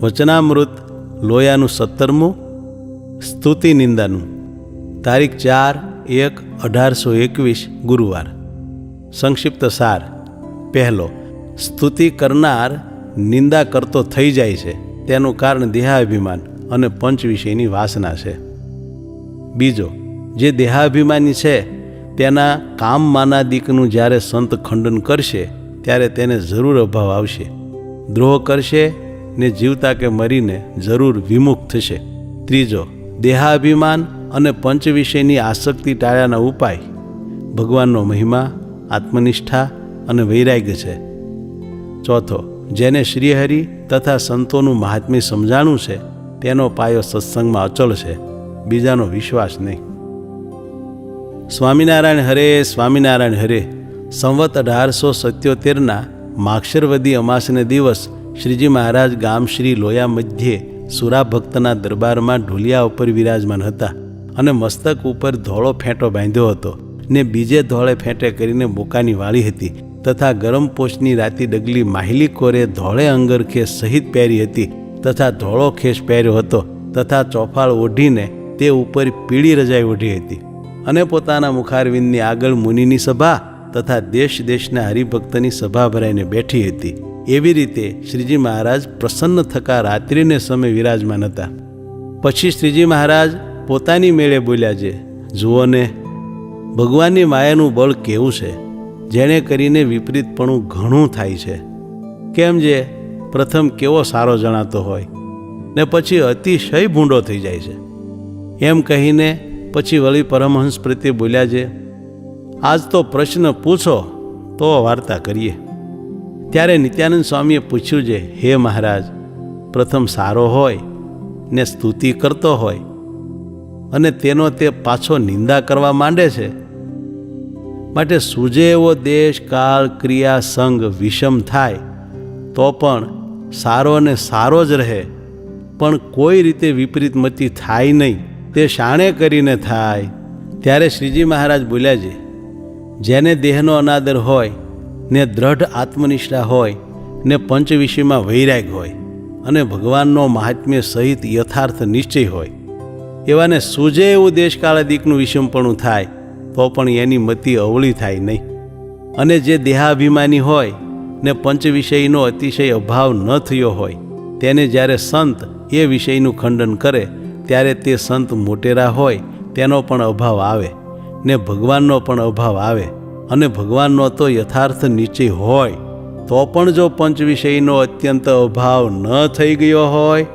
વચનામૃત લોયાનું 17મું, સ્તુતિ નિંદાનું, તારીખ 4/1/1821 ગુરુવાર. સંક્ષિપ્ત સાર. પહેલો, સ્તુતિ કરનાર નિંદા કરતો થઈ જાય છે તેનું કારણ દેહાભિમાન અને પંચ વિષયની વાસના છે. બીજો, જે દેહાભિમાની છે તેના કામ માનાદિકનું જ્યારે સંત ખંડન કરશે ત્યારે તેને જરૂર અભાવ આવશે, દ્રોહ કરશે ને જીવતા કે મરીને જરૂર વિમુખ થશે. ત્રીજો, દેહાભિમાન અને પંચ વિષયની આસક્તિ ટાળ્યાના ઉપાય ભગવાનનો મહિમા, આત્મનિષ્ઠા અને વૈરાગ્ય છે. ચોથો, જેને શ્રીહરિ તથા સંતોનું મહાત્મ્ય સમજાણું છે તેનો પાયો સત્સંગમાં અચળ છે, બીજાનો વિશ્વાસ નહીં. સ્વામિનારાયણ હરે, સ્વામિનારાયણ હરે. સંવત 1877ના માક્ષરવદી અમાસને દિવસ શ્રીજી મહારાજ ગામ શ્રી લોયા મધ્યે સુરા ભક્તના દરબારમાં ઢોલિયા ઉપર વિરાજમાન હતા અને મસ્તક ઉપર ધોળો ફેંટો બાંધ્યો હતો ને બીજે ધોળે ફેંટે કરીને બોકાની વાળી હતી તથા ગરમ પોષની રાતી ડગલી માહિલી કોરે ધોળે અંગરખે સહિત પહેરી હતી તથા ધોળો ખેસ પહેર્યો હતો તથા ચોફાળ ઓઢીને તે ઉપર પીળી રજાઈ ઓઢી હતી અને પોતાના મુખારવિંદની આગળ મુનિની સભા તથા દેશ દેશના હરિભક્તની સભા ભરાઈને બેઠી હતી. એવી રીતે શ્રીજી મહારાજ પ્રસન્ન થકા રાત્રિને સમય વિરાજમાન હતા. પછી શ્રીજી મહારાજ પોતાની મેળે બોલ્યા છે, જુઓ ને, ભગવાનની માયાનું બળ કેવું છે, જેણે કરીને વિપરીતપણું ઘણું થાય છે. કેમ જે પ્રથમ કેવો સારો જણાતો હોય ને પછી અતિશય ભૂંડો થઈ જાય છે. એમ કહીને પછી વળી પરમહંસ પ્રત્યે બોલ્યા છે, આજ તો પ્રશ્ન પૂછો તો વાર્તા કરીએ. ત્યારે નિત્યાનંદ સ્વામીએ પૂછ્યું છે, હે મહારાજ, પ્રથમ સારો હોય ને સ્તુતિ કરતો હોય અને તેનો તે પાછો નિંદા કરવા માંડે છે, માટે સૂજે એવો દેશ, કાળ, ક્રિયા, સંગ વિષમ થાય તો પણ સારો ને સારો જ રહે, પણ કોઈ રીતે વિપરીત મતિ થાય નહીં, તે શાણે કરીને થાય. ત્યારે શ્રીજી મહારાજ બોલ્યા છે, જેને દેહનો અનાદર હોય ને દ્રઢ આત્મનિષ્ઠા હોય ને પંચ વિષયમાં વૈરાગ હોય અને ભગવાનનો મહાત્મ્ય સહિત યથાર્થ નિશ્ચય હોય, એવાને સૂજે એવું દેશકાળાદિકનું વિષમપણું થાય તો પણ એની મતિ અવળી થાય નહીં. અને જે દેહાભિમાની હોય ને પંચ વિષયનો અતિશય અભાવ ન થયો હોય તેને જ્યારે સંત એ વિષયનું ખંડન કરે ત્યારે તે સંત મોટેરા હોય તેનો પણ અભાવ આવે ને ભગવાનનો પણ અભાવ આવે. અને ભગવાનનો તો યથાર્થ નિશ્ચય હોય તો પણ જો પંચ વિષયનો અત્યંત અભાવ ન થઈ ગયો હોય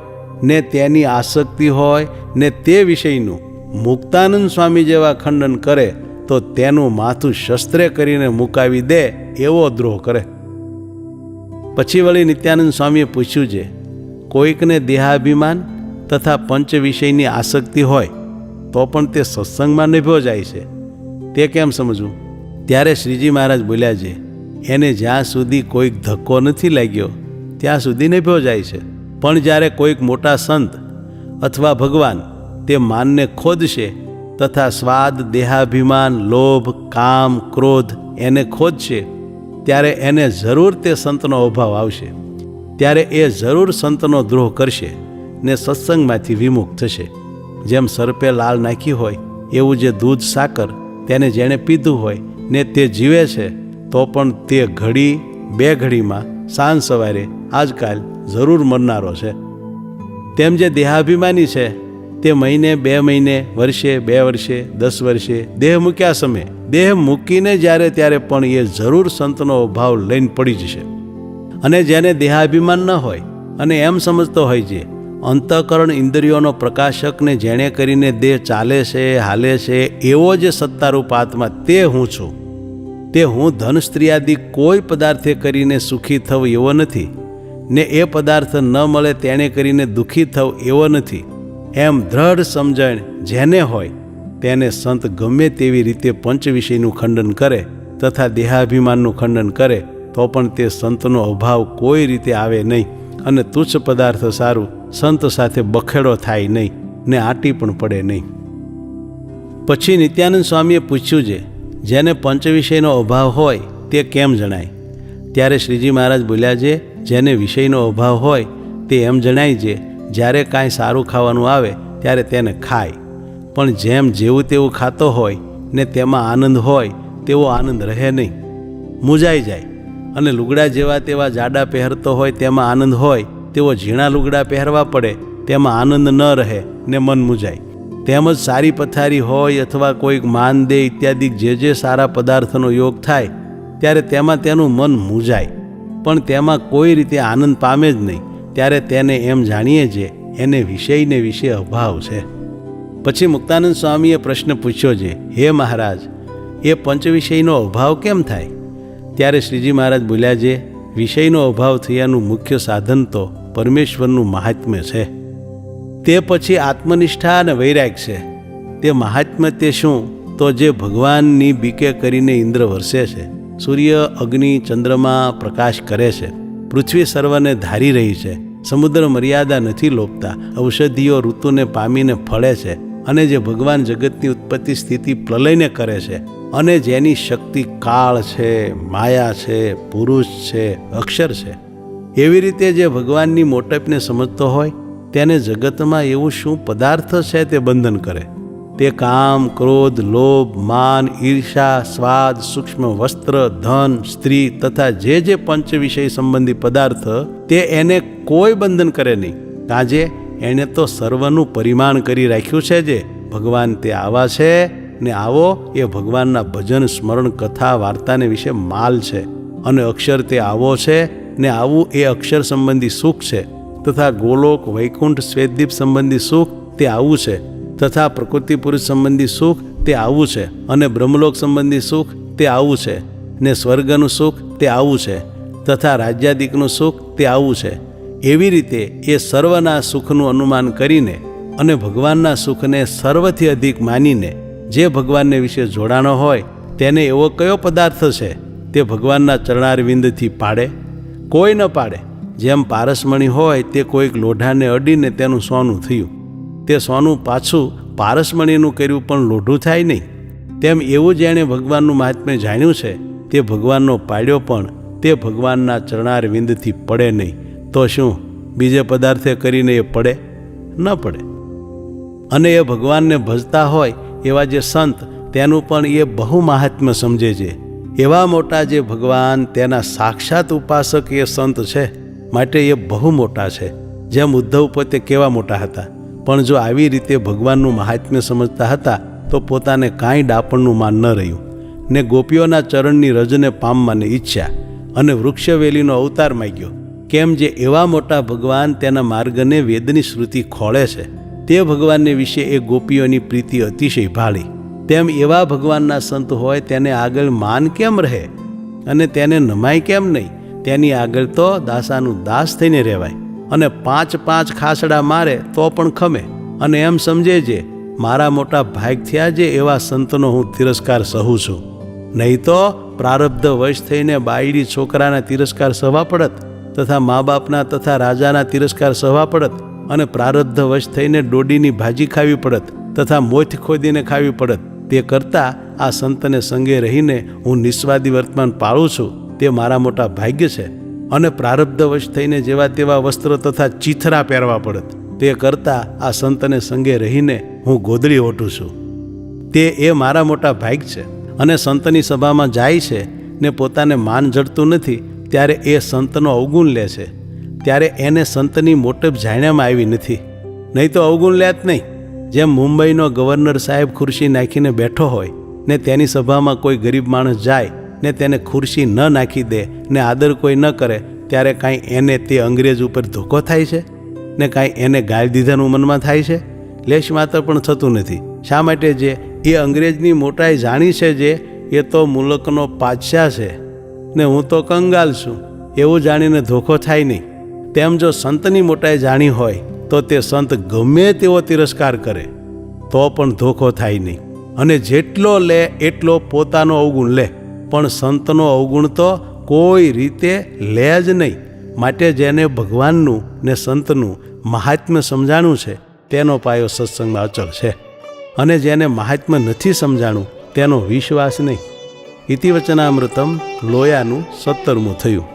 ને તેની આસક્તિ હોય ને તે વિષયનું મુક્તાનંદ સ્વામી જેવા ખંડન કરે તો તેનું માથું શસ્ત્રે કરીને મુકાવી દે એવો દ્રોહ કરે. પછી વળી નિત્યાનંદ સ્વામીએ પૂછ્યું છે, કોઈકને દેહાભિમાન તથા પંચ વિષયની આસક્તિ હોય તો પણ તે સત્સંગમાં નભ્યો જાય છે, તે કેમ સમજવું? ત્યારે શ્રીજી મહારાજ બોલ્યા છે, એને જ્યાં સુધી કોઈક ધક્કો નથી લાગ્યો ત્યાં સુધી નભ્યો જાય છે, પણ જ્યારે કોઈક મોટા સંત અથવા ભગવાન તે માનને ખોદશે તથા સ્વાદ, દેહાભિમાન, લોભ, કામ, ક્રોધ એને ખોદશે ત્યારે એને જરૂર તે સંતનો અભાવ આવશે. ત્યારે એ જરૂર સંતનો દ્રોહ કરશે ને સત્સંગમાંથી વિમુખ થશે. જેમ સર્પે લાળ નાખી હોય એવું જે દૂધ સાકર તેને જેણે પીધું હોય ને તે જીવે છે તો પણ તે ઘડી બે ઘડીમાં સાંજ સવારે આજકાલ જરૂર મરનારો છે. તેમ જે દેહાભિમાની છે તે મહિને, 2 મહિને, વર્ષે, 2 વર્ષે, 10 વર્ષે દેહ મૂક્યા સમયે દેહ મૂકીને જ્યારે ત્યારે પણ એ જરૂર સંતનો અભાવ લઈને પડી જશે. અને જેને દેહાભિમાન ન હોય અને એમ સમજતો હોય છે અંતઃકરણ ઇન્દ્રિયોનો પ્રકાશકને જેણે કરીને દેહ ચાલે છે, હાલે છે એવો જે સત્તારૂપ આત્મા તે હું છું, તે હું ધન સ્ત્રીયાદિ કોઈ પદાર્થે કરીને સુખી થવ એવો નથી ને એ પદાર્થ ન મળે તેણે કરીને દુઃખી થવ એવો નથી, એમ દ્રઢ સમજણ જેને હોય તેને સંત ગમે તેવી રીતે પંચ વિષયનું ખંડન કરે તથા દેહાભિમાનનું ખંડન કરે તો પણ તે સંતનો અભાવ કોઈ રીતે આવે નહીં અને તુચ્છ પદાર્થ સારું સંત સાથે બખેડો થાય નહીં ને આંટી પણ પડે નહીં. પછી નિત્યાનંદ સ્વામીએ પૂછ્યું છે, જેને પંચ વિષયનો અભાવ હોય તે કેમ જણાય? ત્યારે શ્રીજી મહારાજ બોલ્યા છે, જેને વિષયનો અભાવ હોય તે એમ જણાય છે, જ્યારે કાંઈ સારું ખાવાનું આવે ત્યારે તેને ખાય, પણ જેમ જેવું તેવું ખાતો હોય ને તેમાં આનંદ હોય તેવો આનંદ રહે નહીં, મૂંઝાઈ જાય. અને લુગડા જેવા તેવા જાડા પહેરતો હોય તેમાં આનંદ હોય તેવો ઝીણા લુગડા પહેરવા પડે તેમાં આનંદ ન રહે ને મન મૂંઝાય. તેમજ સારી પથારી હોય અથવા કોઈક માનદેય ઇત્યાદિ જે સારા પદાર્થનો યોગ થાય ત્યારે તેમાં તેનું મન મૂંઝાય, પણ તેમાં કોઈ રીતે આનંદ પામે જ નહીં. ત્યારે તેને એમ જાણીએ જે એને વિષયને વિશે અભાવ છે. પછી મુક્તાનંદ સ્વામીએ પ્રશ્ન પૂછ્યો છે, હે મહારાજ, એ પંચ વિષયનો અભાવ કેમ થાય? ત્યારે શ્રીજી મહારાજ બોલ્યા છે, વિષયનો અભાવ થયાનું મુખ્ય સાધન તો પરમેશ્વરનું મહાત્મ્ય છે. તે પછી આત્મનિષ્ઠા અને વૈરાગ છે. તે મહાત્મ્ય તે શું? તો જે ભગવાનની બીકે કરીને ઇન્દ્ર વરસે છે, સૂર્ય, અગ્નિ, ચંદ્રમા પ્રકાશ કરે છે, પૃથ્વી સર્વને ધારી રહી છે, સમુદ્ર મર્યાદા નથી લોપતા, ઔષધિઓ ઋતુને પામીને ફળે છે, અને જે ભગવાન જગતની ઉત્પત્તિ સ્થિતિ પ્રલયને કરે છે, અને જેની શક્તિ કાળ છે, માયા છે, પુરુષ છે, અક્ષર છે, એવી રીતે જે ભગવાનની મોટપને સમજતો હોય તેને જગતમાં એવું શું પદાર્થ છે તે બંધન કરે? તે કામ, ક્રોધ, લોભ, માન, ઈર્ષા, સ્વાદ, સૂક્ષ્મ વસ્ત્ર, ધન, સ્ત્રી તથા જે પંચ વિષય સંબંધી પદાર્થ તે એને કોઈ બંધન કરે નહીં. કાજે એણે તો સર્વનું પરિમાણ કરી રાખ્યું છે. જે ભગવાન તે આવા છે ને આવો એ ભગવાનના ભજન, સ્મરણ, કથા, વાર્તાને વિશે માલ છે, અને અક્ષર તે આવો છે ને આવું એ અક્ષર સંબંધી સુખ છે, તથા ગોલોક, વૈકુંઠ, શ્વેતદીપ સંબંધી સુખ તે આવું છે, તથા પ્રકૃતિ પુરુષ સંબંધી સુખ તે આવું છે, અને બ્રહ્મલોક સંબંધી સુખ તે આવું છે, ને સ્વર્ગનું સુખ તે આવું છે, તથા રાજ્યાદિકનું સુખ તે આવું છે. એવી રીતે એ સર્વના સુખનું અનુમાન કરીને અને ભગવાનના સુખને સર્વથી અધિક માનીને જે ભગવાનને વિશે જોડાણો હોય તેને એવો કયો પદાર્થ છે તે ભગવાનના ચરણારવિંદથી પાડે? કોઈ ન પાડે. જેમ પારસમણી હોય તે કોઈક લોઢાને અડીને તેનું સોનું થયું, તે સોનું પાછું પારસમણીનું કર્યું પણ લોઢું થાય નહીં, તેમ એવું જેણે ભગવાનનું મહાત્મ્ય જાણ્યું છે તે ભગવાનનો પાડ્યો પણ તે ભગવાનના ચરણારવિંદથી પડે નહીં. તો શું બીજે પદાર્થે કરીને એ પડે? ન પડે. અને એ ભગવાનને ભજતા હોય એવા જે સંત તેનું પણ એ બહુ મહાત્મ્ય સમજે છે. એવા મોટા જે ભગવાન તેના સાક્ષાત ઉપાસક એ સંત છે, માટે એ બહુ મોટા છે. જેમ ઉદ્ધવ પોતે કેવા મોટા હતા, પણ જો આવી રીતે ભગવાનનું મહાત્મ્ય સમજતા હતા તો પોતાને કાંઈ ડાપણનું માન ન રહ્યું, ને ગોપીઓના ચરણની રજને પામવાની ઈચ્છા અને વૃક્ષવેલીનો અવતાર માગ્યો. કેમ જે એવા મોટા ભગવાન તેના માર્ગને વેદની શ્રુતિ ખોળે છે, તે ભગવાનને વિશે એ ગોપીઓની પ્રીતિ અતિશય ભાળી. તેમ એવા ભગવાનના સંત હોય તેને આગળ માન કેમ રહે અને તેને નમાય કેમ નહીં? તેની આગળ તો દાસાનું દાસ થઈને રહેવાય, અને 5 ખાસડા મારે તો પણ ખમે, અને એમ સમજે જે મારા મોટા ભાગ થયા જે એવા સંતનો હું તિરસ્કાર સહું છું. નહીં તો પ્રારબ્ધ વશ થઈને બાયડી છોકરાના તિરસ્કાર સહવા પડત, તથા મા બાપના તથા રાજાના તિરસ્કાર સહવા પડત, અને પ્રારબ્ધ વશ થઈને ડોડીની ભાજી ખાવી પડત, તથા મોથ ખોદીને ખાવી પડત. તે કરતાં આ સંતને સંગે રહીને હું નિસ્વાદી વર્તમાન પાળું છું તે મારા મોટા ભાગ્ય છે. અને પ્રારબ્ધ વશ થઈને જેવા તેવા વસ્ત્ર તથા ચીથરા પહેરવા પડત, તે કરતાં આ સંતને સંગે રહીને હું ગોદડી ઓઢું છું તે એ મારા મોટા ભાગ છે. અને સંતની સભામાં જાય છે ને પોતાને માન જડતું નથી ત્યારે એ સંતનો અવગુણ લે છે, ત્યારે એને સંતની મોટપ જાણ્યામાં આવી નથી, નહીં તો અવગુણ લેત નહીં. જેમ મુંબઈનો ગવર્નર સાહેબ ખુરશી નાખીને બેઠો હોય ને તેની સભામાં કોઈ ગરીબ માણસ જાય ને તેને ખુરશી ન નાખી દે ને આદર કોઈ ન કરે, ત્યારે કાંઈ એને તે અંગ્રેજ ઉપર ધોકો થાય છે ને કાંઈ એને ગાળ દીધાનું મનમાં થાય છે? લેશ માત્ર પણ થતું નથી. શા માટે? જે એ અંગ્રેજની મોટાઈ જાણી છે, જે એ તો મુલકનો પાદશાહ છે ને હું તો કંગાલ છું, એવું જાણીને ધોકો થાય નહીં. તેમ જો સંતની મોટાઈ જાણી હોય તો તે સંત ગમે તેવો તિરસ્કાર કરે તો પણ ધોકો થાય નહીં, અને જેટલો લે એટલો પોતાનો અવગુણ લે, પણ સંતનો અવગુણ તો કોઈ રીતે લે જ નહીં. માટે જેને ભગવાનનું ને સંતનું મહાત્મ્ય સમજાણું છે તેનો પાયો સત્સંગમાં અચળ છે, અને જેને મહાત્મ્ય નથી સમજાણું તેનો વિશ્વાસ નહીં. ઇતિ વચનામૃતમ લોયાનું 17મું થયું.